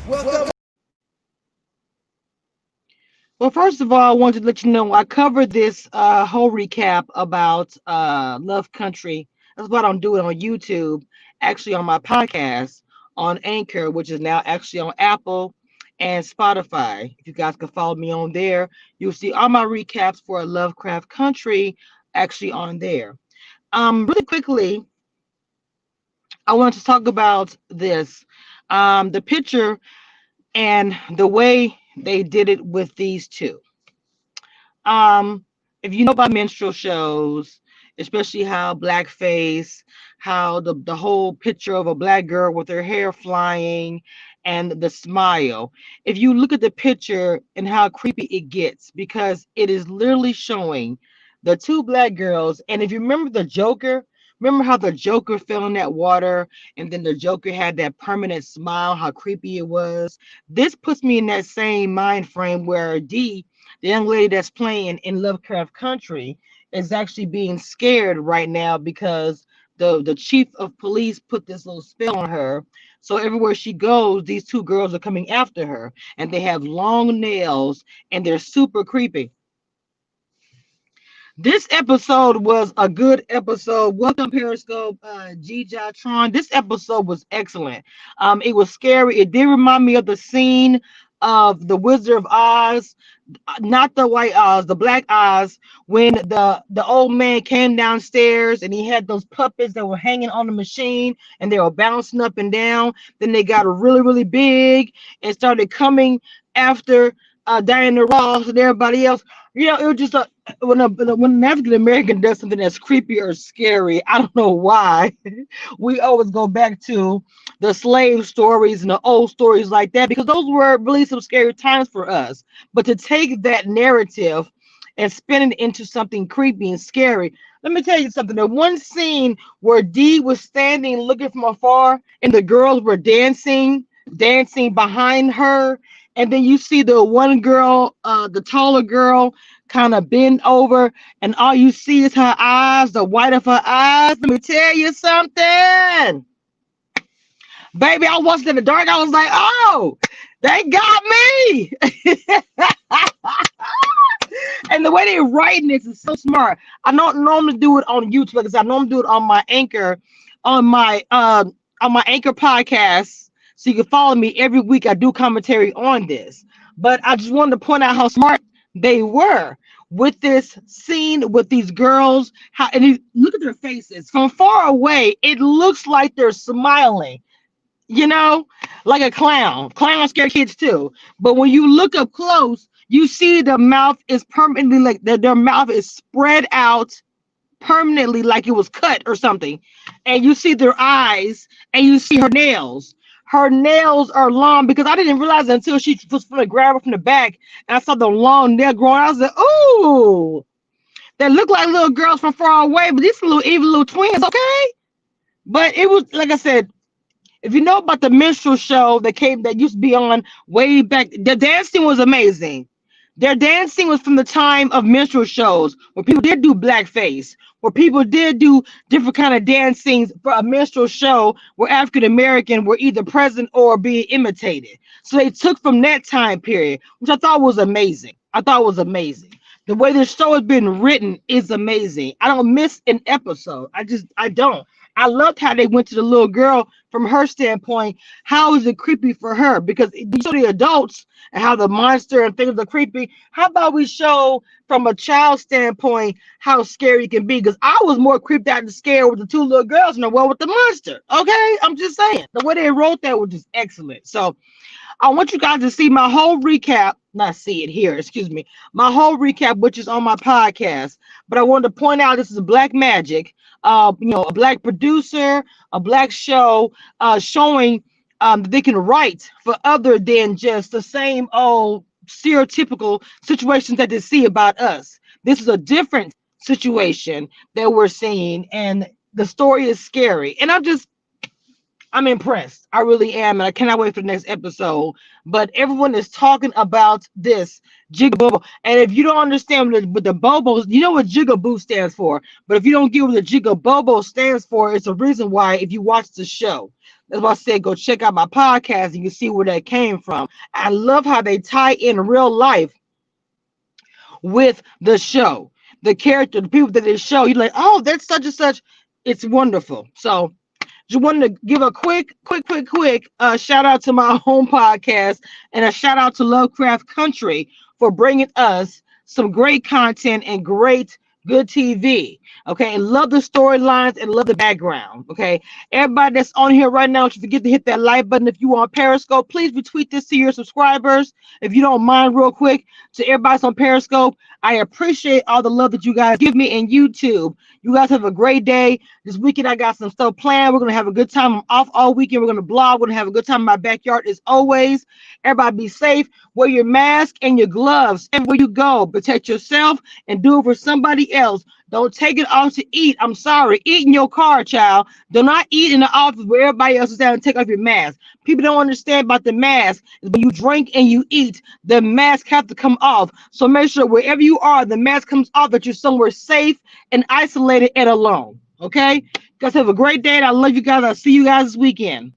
Welcome. Well, first of all, I wanted to let you know I covered this whole recap about Love Country. That's why I don't do it on YouTube, actually on my podcast on Anchor, which is now actually on Apple and Spotify. If you guys can follow me on there, you'll see all my recaps for Lovecraft Country actually on there. Really quickly, I want to talk about this. The picture and the way they did it with these two. Um, if you know about minstrel shows, especially how blackface, how the whole picture of a black girl with her hair flying and the smile. If you look at the picture and how creepy it gets, because it is literally showing the two black girls. And if you remember the Joker, remember how the Joker fell in that water and then the Joker had that permanent smile, how creepy it was. This puts me in that same mind frame where the young lady that's playing in Lovecraft Country, is actually being scared right now because the chief of police put this little spell on her. So everywhere she goes, these two girls are coming after her, and they have long nails and they're super creepy. This episode was a good episode. Welcome, Periscope, G-Jatron. This episode was excellent. It was scary. It did remind me of the scene of the Wizard of Oz, not the white Oz, the black Oz, when the old man came downstairs and he had those puppets that were hanging on the machine and they were bouncing up and down. Then they got really, really big and started coming after Diana Ross and everybody else. You know, it was just a when an African American does something that's creepy or scary, I don't know why. We always go back to the slave stories and the old stories like that because those were really some scary times for us. But to take that narrative and spin it into something creepy and scary, let me tell you something. The one scene where Dee was standing looking from afar and the girls were dancing behind her. And then you see the one girl, the taller girl, kind of bend over, and all you see is her eyes, the white of her eyes. Let me tell you something. Baby, I was in the dark. I was like, oh, they got me. And the way they're writing this is so smart. I don't normally do it on YouTube because I normally do it on my anchor, on my anchor podcast. So you can follow me every week. I do commentary on this. But I just wanted to point out how smart they were with this scene with these girls. How and you look at their faces from far away. It looks like they're smiling, you know, like a clown. Clowns scare kids too. But when you look up close, you see the mouth is permanently like their mouth is spread out permanently like it was cut or something. And you see their eyes and you see her nails. Her nails are long because I didn't realize it until she was going to grab her from the back and I saw the long nail growing. I was like, ooh, they look like little girls from far away, but these little even little twins, okay? But it was like I said, if you know about the minstrel show that used to be on way back, the dancing was amazing. Their dancing was from the time of minstrel shows where people did do blackface, where people did do different kind of dancings for a minstrel show where African American were either present or being imitated. So they took from that time period, which I thought was amazing. I thought was amazing. The way this show has been written is amazing. I don't miss an episode. I don't. I loved how they went to the little girl from her standpoint. How is it creepy for her? Because you show the adults and how the monster and things are creepy. How about we show from a child standpoint how scary it can be? Because I was more creeped out and scared with the two little girls than I was with the monster. Okay, I'm just saying the way they wrote that was just excellent. So I want you guys to see my whole recap, not see it here, excuse me, my whole recap, which is on my podcast. But I wanted to point out this is Black Magic, a black producer, a black show showing that they can write for other than just the same old stereotypical situations that they see about us. This is a different situation that we're seeing, and the story is scary. And I'm impressed. I really am, and I cannot wait for the next episode. But everyone is talking about this jig-a-Bobo. And if you don't understand what the Bobos, you know what jig-a-boo stands for. But if you don't get what the jig-a-Bobo stands for, it's a reason why if you watch the show. That's why I said go check out my podcast. And you can see where that came from. I love how they tie in real life with the show. The character, the people that they show, you're like, oh, that's such and such. It's wonderful. So just wanted to give a quick shout out to my home podcast and a shout out to Lovecraft Country for bringing us some great content and great good TV. Okay, and love the storylines and love the background. Okay, everybody that's on here right now, don't forget to hit that like button. If you on Periscope, please retweet this to your subscribers. If you don't mind, real quick, to everybody that's on Periscope, I appreciate all the love that you guys give me in YouTube. You guys have a great day. This weekend, I got some stuff planned. We're going to have a good time. I'm off all weekend. We're going to blog. We're going to have a good time in my backyard as always. Everybody be safe. Wear your mask and your gloves. And where you go, protect yourself and do it for somebody else. Don't take it off to eat. I'm sorry. Eat in your car, child. Do not eat in the office where everybody else is down and take off your mask. People don't understand about the mask. When you drink and you eat, the mask have to come off. So make sure wherever you are, the mask comes off, that you're somewhere safe and isolated and alone. Okay? You guys have a great day. And I love you guys. I'll see you guys this weekend.